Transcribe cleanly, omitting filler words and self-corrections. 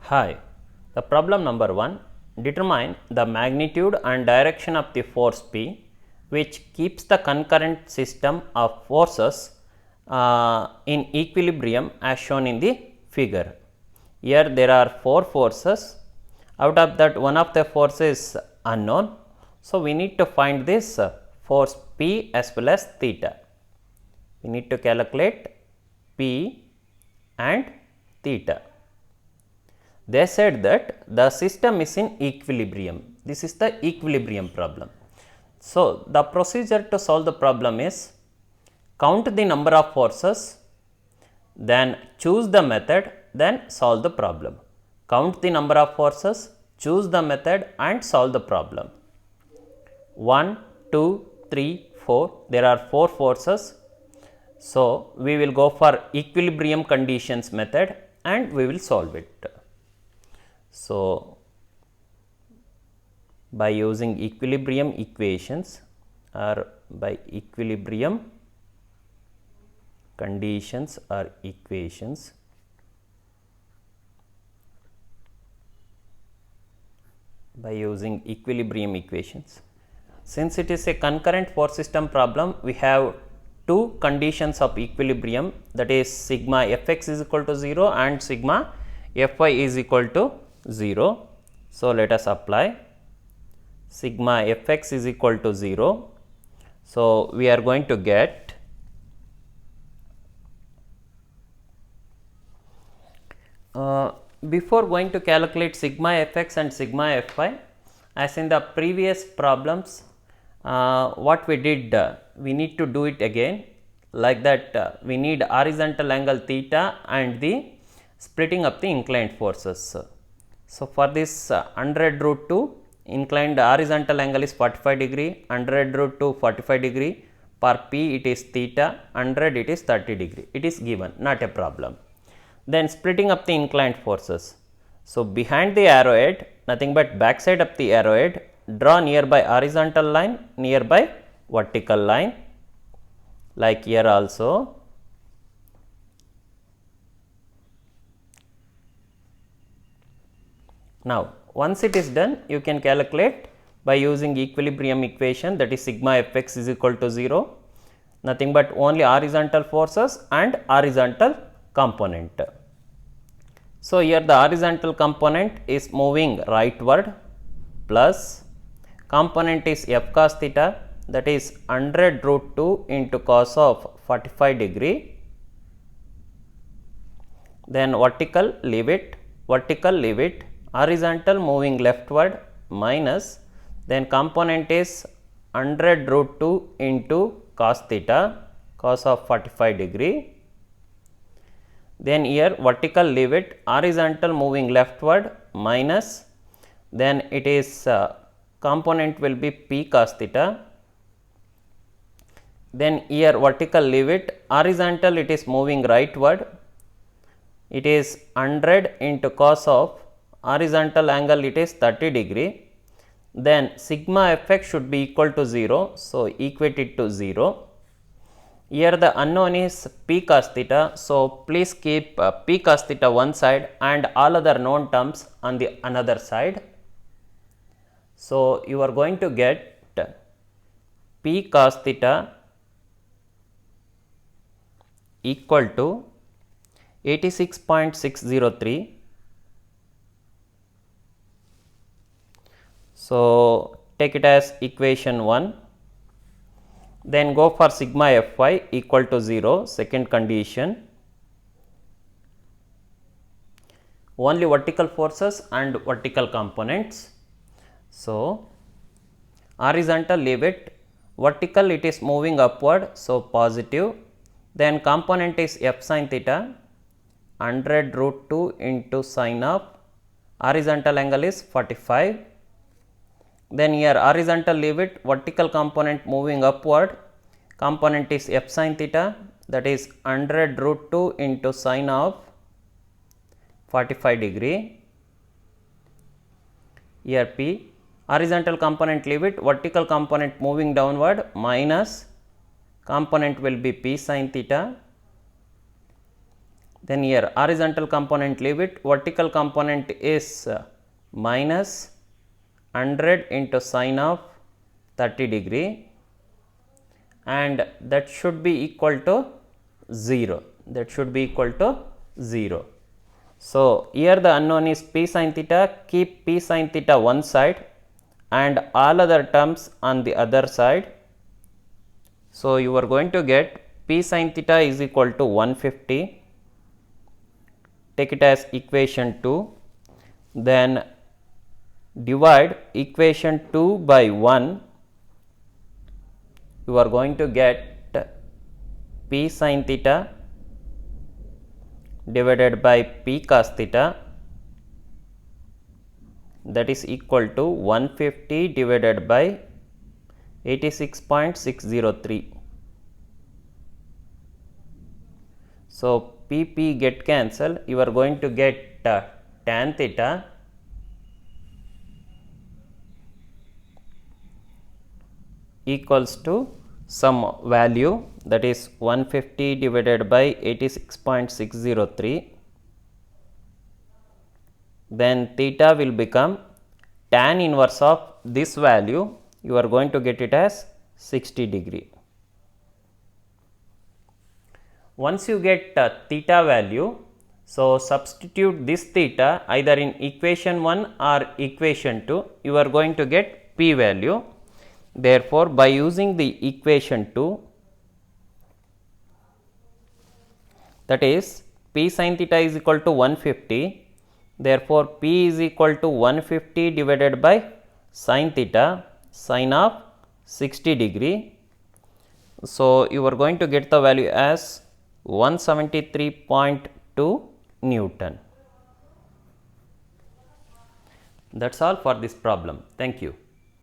Hi, the problem number 1, determine the magnitude and direction of the force P which keeps the concurrent system of forces in equilibrium as shown in the figure. Here there are 4 forces, out of that one of the forces is unknown. So, we need to find this force P as well as theta. We need to calculate P and theta. They said that the system is in equilibrium. This is the equilibrium problem. So, the procedure to solve the problem is count the number of forces, then choose the method, then solve the problem. Count the number of forces, choose the method and solve the problem. 1, 2, 3, 4, there are 4 forces. So, we will go for equilibrium conditions method and we will solve it. So, by using equilibrium equations or by equilibrium conditions or equations, by using equilibrium equations. Since it is a concurrent force system problem, we have two conditions of equilibrium, that is sigma Fx is equal to 0 and sigma Fy is equal to 0. So, let us apply sigma Fx is equal to 0. So, we are going to get before going to calculate sigma Fx and sigma Fy, as in the previous problems, what we did, we need to do it again, like that we need horizontal angle theta and the splitting up the inclined forces. So, for this 100 root 2 inclined horizontal angle is 45 degree, 100 root 2 45 degree, for P it is theta, 100 it is 30 degree, it is given, not a problem. Then splitting up the inclined forces. So, behind the arrowhead, nothing but back side of the arrowhead, draw nearby horizontal line, nearby vertical line, like here also. Now, once it is done, you can calculate by using equilibrium equation, that is sigma Fx is equal to 0, nothing but only horizontal forces and horizontal component. So, here the horizontal component is moving rightward plus component is f cos theta, that is 100 root 2 into cos of 45 degree, then vertical leave it, horizontal moving leftward minus, then component is 100 root 2 into cos theta, cos of 45 degree, then here vertical leave it, horizontal moving leftward minus, then it is component will be p cos theta, then here vertical leave it, horizontal it is moving rightward, it is 100 into cos of horizontal angle it is 30 degree, then sigma Fx should be equal to 0. So, equate it to 0. Here the unknown is p cos theta. So, please keep p cos theta one side and all other known terms on the another side. So, you are going to get p cos theta equal to 86.603. So, take it as equation 1, then go for sigma Fy equal to 0, second condition, only vertical forces and vertical components. So, horizontal leave it, vertical it is moving upward, so positive, then component is f sin theta, 100 root 2 into sin of horizontal angle is 45, then here horizontal leave it, vertical component moving upward, component is f sin theta, that is 100 root 2 into sin of 45 degree, here p, horizontal component leave it, vertical component moving downward minus, component will be p sin theta, Then here horizontal component leave it, vertical component is minus 100 into sine of 30 degree, and that should be equal to 0, that should be equal to 0. So, here the unknown is p sin theta, keep p sin theta one side and all other terms on the other side. So, you are going to get p sin theta is equal to 150, take it as equation 2, then divide equation 2 by 1, you are going to get p sin theta divided by p cos theta, that is equal to 150 divided by 86.603. So, p get cancelled, you are going to get tan theta equals to some value, that is 150 divided by 86.603. Then theta will become tan inverse of this value, you are going to get it as 60 degree. Once you get theta value, so substitute this theta either in equation 1 or equation 2, you are going to get p value. Therefore, by using the equation 2, that is p sin theta is equal to 150, therefore, p is equal to 150 divided by sin theta, sin of 60 degree. So, you are going to get the value as 173.2 Newton. That is all for this problem. Thank you.